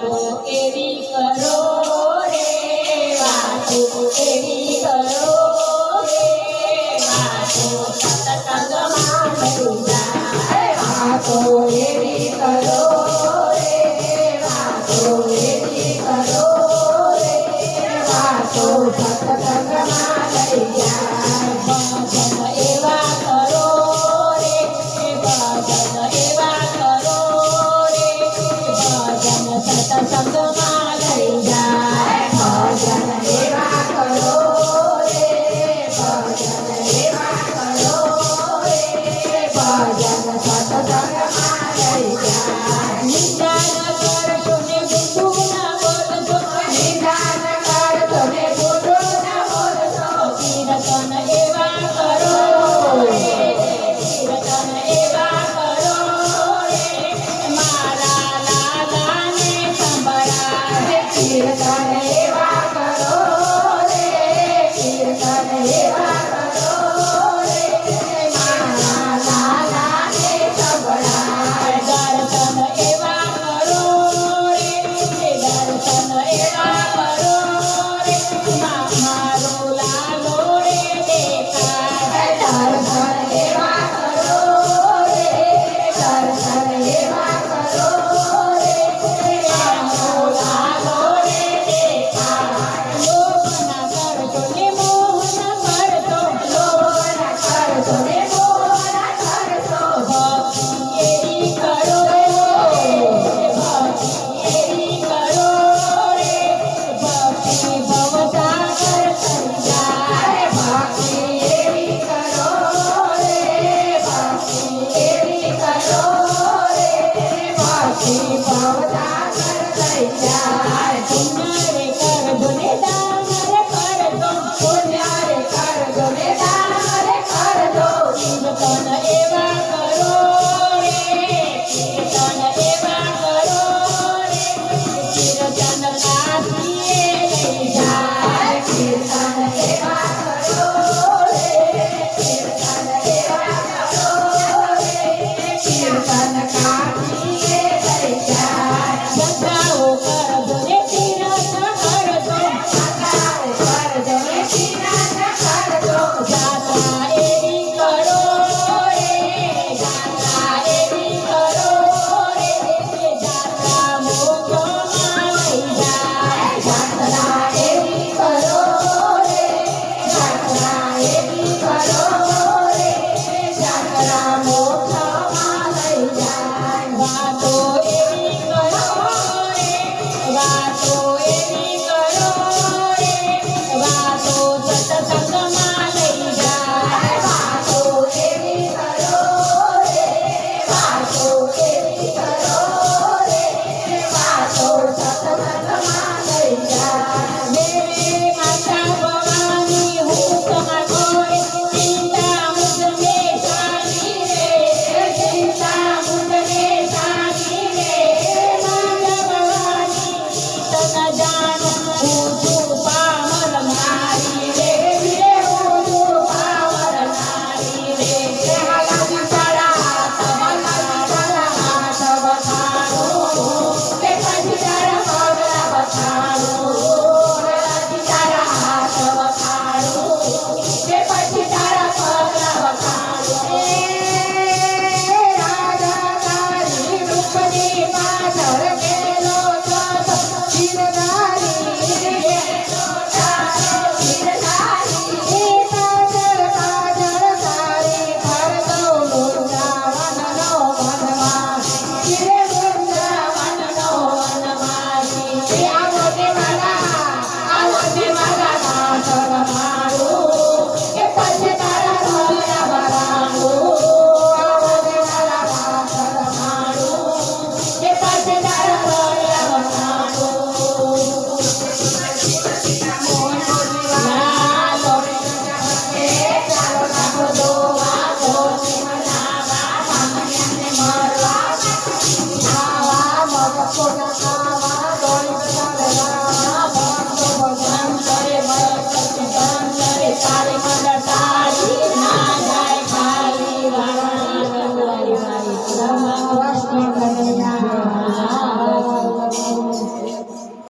વાતો એવી કરો રે વાતો એવી કરો રે વાતો સત્સંગમાં લઈ જાય વાતો એવી કરો રે વાતો એવી કરો રે વાતો સત્સંગમાં લઈ જાય ભજન એવા કરો રે ભજન એવા કરો રે ભજન સત્સંગમાં લઈ જાય ભજન એવા કરો રે ભજન એવા કરો રે ભજન સત્સંગમાં લઈ જાય નિંદા ન કરશો ને બુદ્ધુ ના બોલશો નિંદા ન કરશો ને બુદ્ધુ ના બોલશો કીર્તન એવા કરો રે કીર્તન એવા કરો રે મારા લાલાને સંભળાવે કીર્તન એવા કરો રે કીર્તન એવા કરો રે મારા લાલાને સંભળાવે દર્શન એવા કરો રે દર્શન એવા કરો રે મારો લાલો રે દેખાય દર્શન એવા કરો રે દર્શન એવા કરો રે મારો લાલો રે દેખાય લોભ ના કરતો ને મોહ ના કરતો લોભ ના કરતો ને મોહ ના કરતો ભક્તિ એવી કરો રે ભક્તિ એવી કરો રે ભક્તિ ભવસાગર તરી જાય ભક્તિ એવી કરો રે ભક્તિ એવી કરો રે ભક્તિ ભવસાગર તરી જાય પુણ્ય રે કરજો ને દાન રે કરજો પુણ્ય રે કરજો ને દાન રે કરજો કીર્તન એવા કરો રે કીર્તન એવા કરો રે કીર્તન કાશીએ લઈ જાય કીર્તન એવા કરો રે કીર્તન એવા કરો રે કીર્તન કાશીએ લઈ જાય શ્રદ્ધાઓ કરજો ને તીરથ કરજો શ્રદ્ધાઓ કરજો ને તીરથ કરજો જાત્રા એવી કરો રે જાત્રા એવી કરો રે જાત્રા મોક્ષમાં લઈ જાય જાત્રા એવી કરો રે જાત્રા એવી કરો રે જાત્રા મોક્ષમાં લઈ જાય વાતો એવી કરો રે વાતો એવી કરો રે વાતો સત્સંગમાં લઈ જાય વાતો એવી કરો રે વાતો એવી કરો રે વાતો સત્સંગમાં લઈ જાય દેવી માતા ભવાની હું તમાર કોઈ ચિંતા મુझને સાની રે ચિંતા મુझને સાની રે માતા ભવાની તન જાણું હું છું પામર મારી રે હું છું પામર નારી રે લાગી તારા હાથ વખાણું તે પછી તારા પગલા વખાણું લાગી તારા હાથ વખાણું તે પછી તારા પગલા વખાણું રાજા તારી રૂપની પાછળ ગેલો ગીરધારી ગેલો ગીરધારી પાછળ પાછળ તારી ફરતો વૃંદાવનનો વનવાસ ગીરે વૃંદાવનનો વનવાસ આવો ને મારા દાસ મારું કે પછી તારા પગલા વખાણું આવો ને મારા દાસ મારું કે પછી તારા પગલા વખાણું લાલો ચાલો નાખો દોવા ગોની મનાવા સામાન્યને મરવા ખાવા મગફોન ખાવા દોડી ચડવા ભક્તો ભગવાન કરે ભક્તિ કરે તારી મદદ તારી ના જાય ખાલી વાળી વાળી કૃષ્ણ